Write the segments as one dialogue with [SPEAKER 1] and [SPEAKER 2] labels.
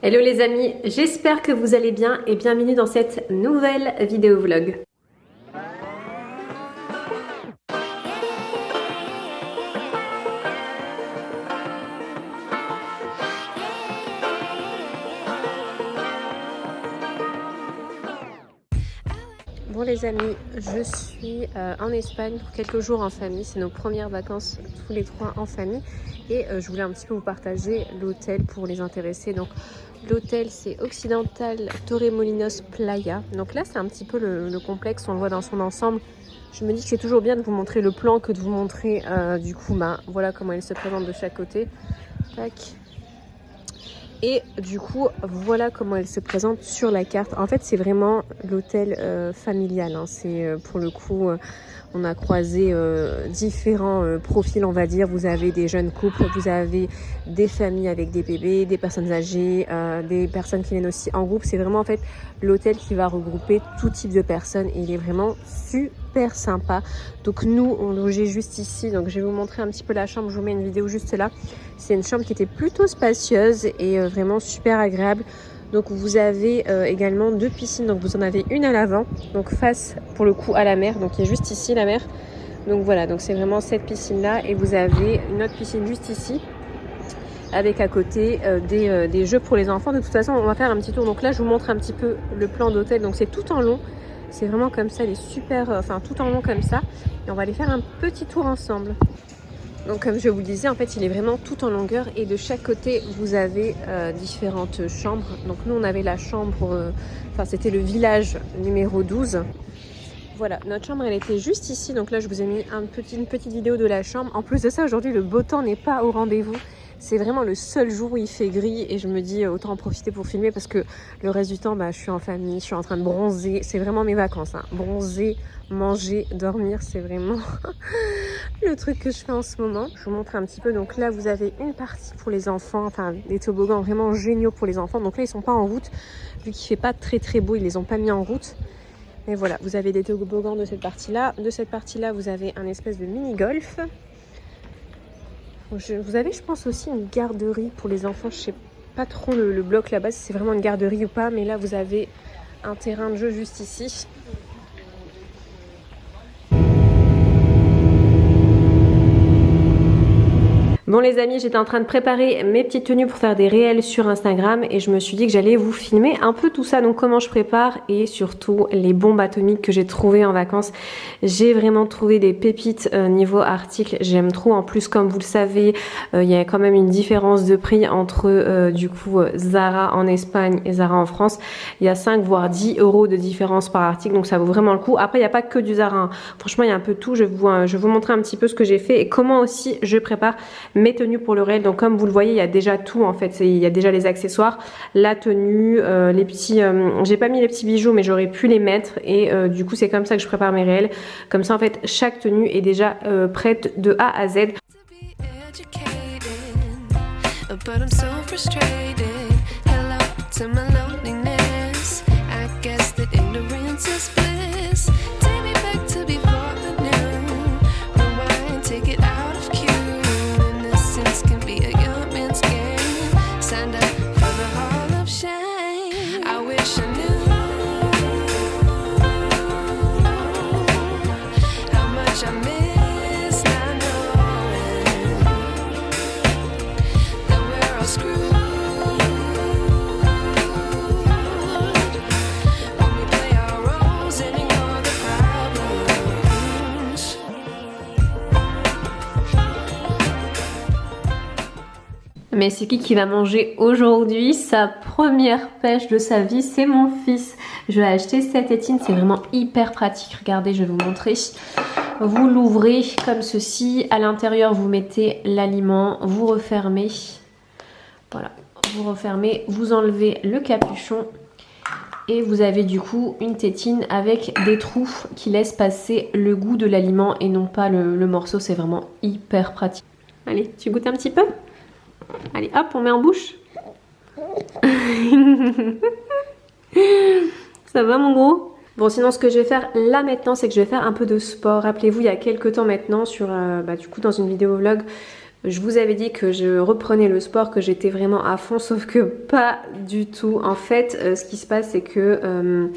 [SPEAKER 1] Hello les amis, j'espère que vous allez bien et bienvenue dans cette nouvelle vidéo vlog. Bon les amis, je suis en Espagne pour quelques jours en famille, c'est nos premières vacances tous les trois en famille et je voulais un petit peu vous partager l'hôtel pour les intéresser. Donc l'hôtel c'est Occidental Torremolinos Playa, donc là c'est un petit peu le complexe, on le voit dans son ensemble. Je me dis que c'est toujours bien de vous montrer le plan que de vous montrer du coup voilà comment il se présente de chaque côté. Tac. Et du coup, voilà comment elle se présente sur la carte. En fait, c'est vraiment l'hôtel familial. Hein. C'est pour le coup, on a croisé différents profils, on va dire. Vous avez des jeunes couples, vous avez des familles avec des bébés, des personnes âgées, des personnes qui viennent aussi en groupe. C'est vraiment en fait l'hôtel qui va regrouper tout type de personnes. Et il est vraiment super sympa. Donc nous, on logeait juste ici. Donc je vais vous montrer un petit peu la chambre. Je vous mets une vidéo juste là. C'est une chambre qui était plutôt spacieuse et vraiment super agréable. Donc vous avez également deux piscines. Donc vous en avez une à l'avant, donc face pour le coup à la mer. Donc il y a juste ici la mer. Donc voilà, donc c'est vraiment cette piscine là. Et vous avez une autre piscine juste ici avec à côté des jeux pour les enfants. De toute façon on va faire un petit tour. Donc là je vous montre un petit peu le plan d'hôtel. Donc c'est tout en long. C'est vraiment comme ça, il est super, tout en long comme ça. Et on va aller faire un petit tour ensemble. Donc comme je vous le disais, en fait il est vraiment tout en longueur et de chaque côté vous avez différentes chambres. Donc nous on avait la chambre, c'était le village numéro 12. Voilà, notre chambre elle était juste ici, donc là je vous ai mis une petite vidéo de la chambre. En plus de ça, aujourd'hui le beau temps n'est pas au rendez-vous. C'est vraiment le seul jour où il fait gris et je me dis autant en profiter pour filmer parce que le reste du temps je suis en famille, je suis en train de bronzer. C'est vraiment mes vacances, hein. Bronzer, manger, dormir, c'est vraiment le truc que je fais en ce moment. Je vous montre un petit peu. Donc là vous avez une partie pour les enfants, des toboggans vraiment géniaux pour les enfants. Donc là ils sont pas en route vu qu'il fait pas très beau, ils les ont pas mis en route. Mais voilà, vous avez des toboggans de cette partie-là. De cette partie-là, vous avez un espèce de mini-golf. Vous avez, je pense, aussi une garderie pour les enfants. Je sais pas trop le bloc là-bas, si c'est vraiment une garderie ou pas. Mais là, vous avez un terrain de jeu juste ici. Bon les amis, j'étais en train de préparer mes petites tenues pour faire des réels sur Instagram et je me suis dit que j'allais vous filmer un peu tout ça, donc comment je prépare et surtout les bombes atomiques que j'ai trouvées en vacances. J'ai vraiment trouvé des pépites niveau article, j'aime trop. En plus comme vous le savez, il y a quand même une différence de prix entre du coup Zara en Espagne et Zara en France. Il y a 5 voire 10 € de différence par article, donc ça vaut vraiment le coup. Après il n'y a pas que du Zara, hein. Franchement il y a un peu de tout. Je vais vous montrer un petit peu ce que j'ai fait et comment aussi je prépare mes tenues pour le réel. Donc comme vous le voyez, il y a déjà tout en fait. Il y a déjà les accessoires, la tenue, les petits... j'ai pas mis les petits bijoux mais j'aurais pu les mettre et du coup c'est comme ça que je prépare mes réels. Comme ça en fait chaque tenue est déjà prête de A à Z. Mais c'est qui va manger aujourd'hui sa première pêche de sa vie? C'est mon fils. Je vais acheter cette tétine, c'est vraiment hyper pratique. Regardez, je vais vous montrer. Vous l'ouvrez comme ceci. À l'intérieur, vous mettez l'aliment, vous refermez. Voilà, vous refermez, vous enlevez le capuchon. Et vous avez du coup une tétine avec des trous qui laissent passer le goût de l'aliment et non pas le morceau. C'est vraiment hyper pratique. Allez, tu goûtes un petit peu? Allez, hop, on met en bouche. Ça va mon gros? Bon, sinon ce que je vais faire là maintenant, c'est que je vais faire un peu de sport. Rappelez-vous, il y a quelques temps maintenant, sur, du coup dans une vidéo vlog, Je vous avais dit que je reprenais le sport, que j'étais vraiment à fond, sauf que pas du tout. En fait, ce qui se passe, c'est que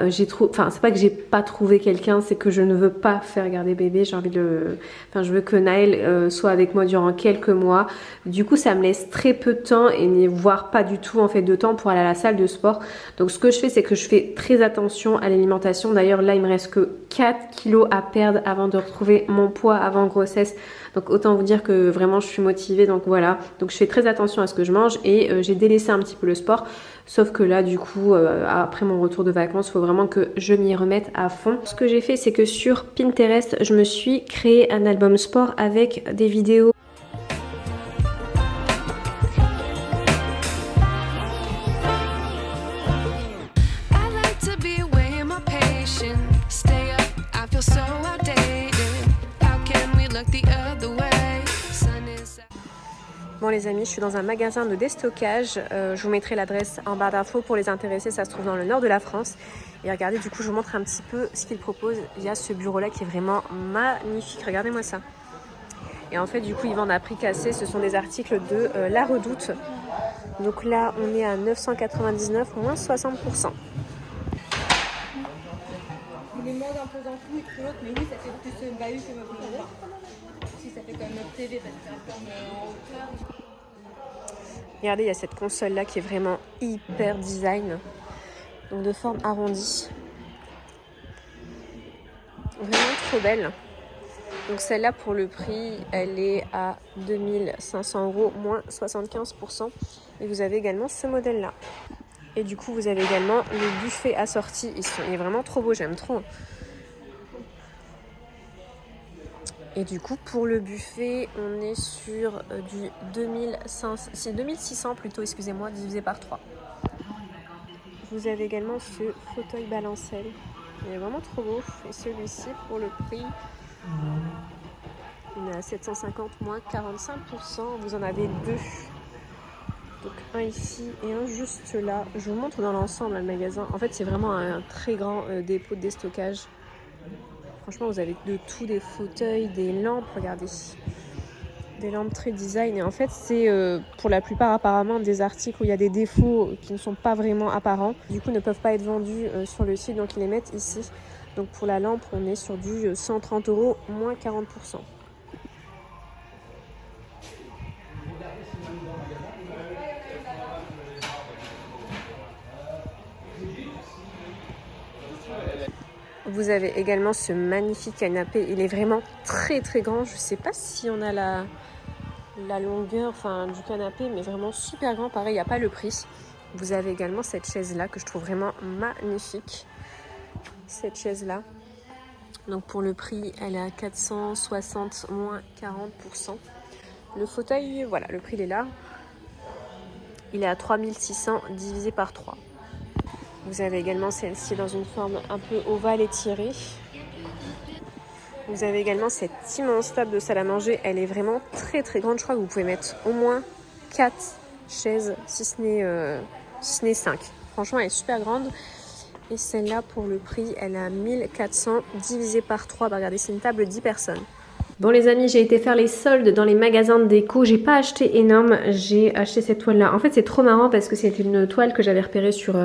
[SPEAKER 1] j'ai trouvé, enfin c'est pas que j'ai pas trouvé quelqu'un, c'est que je ne veux pas faire garder bébé. J'ai envie de, enfin je veux que Naël soit avec moi durant quelques mois. Du coup, ça me laisse très peu de temps et voire pas du tout en fait de temps pour aller à la salle de sport. Donc ce que je fais, c'est que je fais très attention à l'alimentation. D'ailleurs là, il me reste que 4 kilos à perdre avant de retrouver mon poids avant grossesse. Donc autant vous dire que vraiment je suis motivée, donc voilà. Donc je fais très attention à ce que je mange et j'ai délaissé un petit peu le sport. Sauf que là du coup, après mon retour de vacances, il faut vraiment que je m'y remette à fond. Ce que j'ai fait, c'est que sur Pinterest, je me suis créé un album sport avec des vidéos. Bon les amis, je suis dans un magasin de déstockage, je vous mettrai l'adresse en barre d'infos pour les intéressés, ça se trouve dans le nord de la France. Et regardez, du coup je vous montre un petit peu ce qu'ils proposent. Il y a ce bureau là qui est vraiment magnifique, regardez-moi ça. Et en fait du coup ils vendent à prix cassé, ce sont des articles de La Redoute. Donc là on est à 999 moins 60%.
[SPEAKER 2] Il est moins imposant que l'autre, mais oui, ça fait plus une bahut que ma bouche. Si ça fait quand même notre TV, parce que ça forme en hauteur.
[SPEAKER 1] Regardez, il y a cette console là qui est vraiment hyper design. Donc de forme arrondie. Vraiment trop belle. Donc celle-là pour le prix, elle est à 2500 € moins 75%. Et vous avez également ce modèle-là. Et du coup, vous avez également le buffet assorti. Il est vraiment trop beau, j'aime trop. Et du coup, pour le buffet, on est sur du 2600 plutôt, excusez-moi, divisé par 3. Vous avez également ce fauteuil balancelle. Il est vraiment trop beau. Et celui-ci, pour le prix, il est à 750 moins 45%. Vous en avez deux. Donc un ici et un juste là. Je vous montre dans l'ensemble le magasin. En fait, c'est vraiment un très grand dépôt de déstockage. Franchement, vous avez de tout, des fauteuils, des lampes, regardez. Des lampes très design. Et en fait, c'est pour la plupart apparemment des articles où il y a des défauts qui ne sont pas vraiment apparents. Du coup, ne peuvent pas être vendus sur le site, donc ils les mettent ici. Donc pour la lampe, on est sur du 130 € moins 40%. Vous avez également ce magnifique canapé. Il est vraiment très très grand. Je ne sais pas si on a la longueur du canapé, mais vraiment super grand. Pareil, il n'y a pas le prix. Vous avez également cette chaise-là que je trouve vraiment magnifique. Cette chaise-là. Donc pour le prix, elle est à 460 moins 40%. Le fauteuil, voilà, le prix il est là. Il est à 3600 divisé par 3. Vous avez également celle-ci dans une forme un peu ovale étirée. Vous avez également cette immense table de salle à manger. Elle est vraiment très très grande. Je crois que vous pouvez mettre au moins 4 chaises, si ce n'est 5. Franchement, elle est super grande. Et celle-là, pour le prix, elle est à 1400 divisé par 3. Bah, regardez, c'est une table 10 personnes. Bon les amis, j'ai été faire les soldes dans les magasins de déco. J'ai pas acheté énorme, j'ai acheté cette toile là. En fait c'est trop marrant parce que c'était une toile que j'avais repérée sur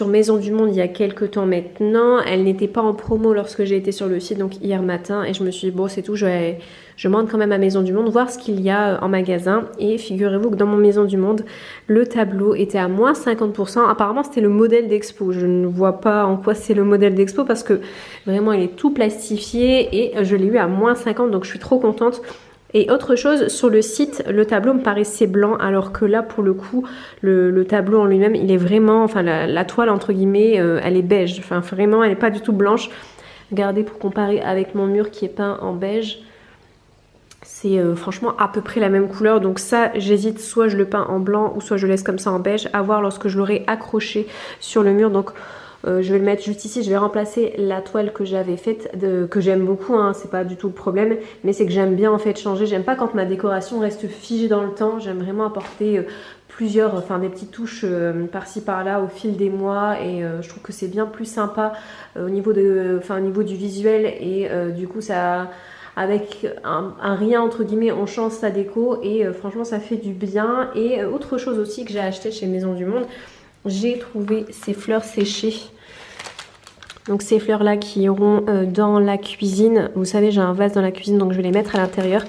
[SPEAKER 1] Maison du Monde il y a quelques temps maintenant. Elle n'était pas en promo lorsque j'ai été sur le site, donc hier matin. Et je me suis dit bon c'est tout, je me rends quand même à Maison du Monde voir ce qu'il y a en magasin. Et figurez-vous que dans mon Maison du Monde, le tableau était à moins 50%. Apparemment c'était le modèle d'expo. Je ne vois pas en quoi c'est le modèle d'expo parce que vraiment il est tout plastifié et je l'ai eu à moins 50%. Donc je suis trop contente. Et autre chose, sur le site, le tableau me paraissait blanc, alors que là, pour le coup, le tableau en lui-même, il est vraiment, enfin la toile entre guillemets, elle est beige. Enfin vraiment, elle n'est pas du tout blanche. Regardez pour comparer avec mon mur qui est peint en beige. C'est franchement à peu près la même couleur. Donc ça, j'hésite, soit je le peins en blanc ou soit je laisse comme ça en beige. À voir lorsque je l'aurai accroché sur le mur. Donc je vais le mettre juste ici, je vais remplacer la toile que j'avais faite, que j'aime beaucoup, hein, c'est pas du tout le problème, mais c'est que j'aime bien en fait changer, j'aime pas quand ma décoration reste figée dans le temps, j'aime vraiment apporter plusieurs, des petites touches par-ci par-là au fil des mois et je trouve que c'est bien plus sympa au niveau du visuel et du coup ça avec un rien entre guillemets, on change sa déco et franchement ça fait du bien. Et autre chose aussi que j'ai acheté chez Maison du Monde, j'ai trouvé ces fleurs séchées. Donc ces fleurs là qui iront dans la cuisine. Vous savez, j'ai un vase dans la cuisine, donc je vais les mettre à l'intérieur.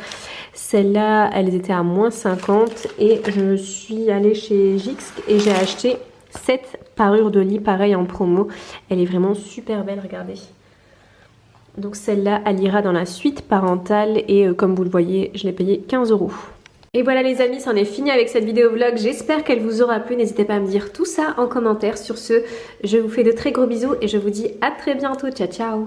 [SPEAKER 1] Celles-là, elles étaient à moins 50 et je suis allée chez Jixk et j'ai acheté 7 parures de lit pareil en promo. Elle est vraiment super belle, regardez. Donc celle-là, elle ira dans la suite parentale et comme vous le voyez, je l'ai payée 15 €. Et voilà les amis, c'en est fini avec cette vidéo vlog. J'espère qu'elle vous aura plu. N'hésitez pas à me dire tout ça en commentaire. Sur ce, je vous fais de très gros bisous et je vous dis à très bientôt. Ciao, ciao!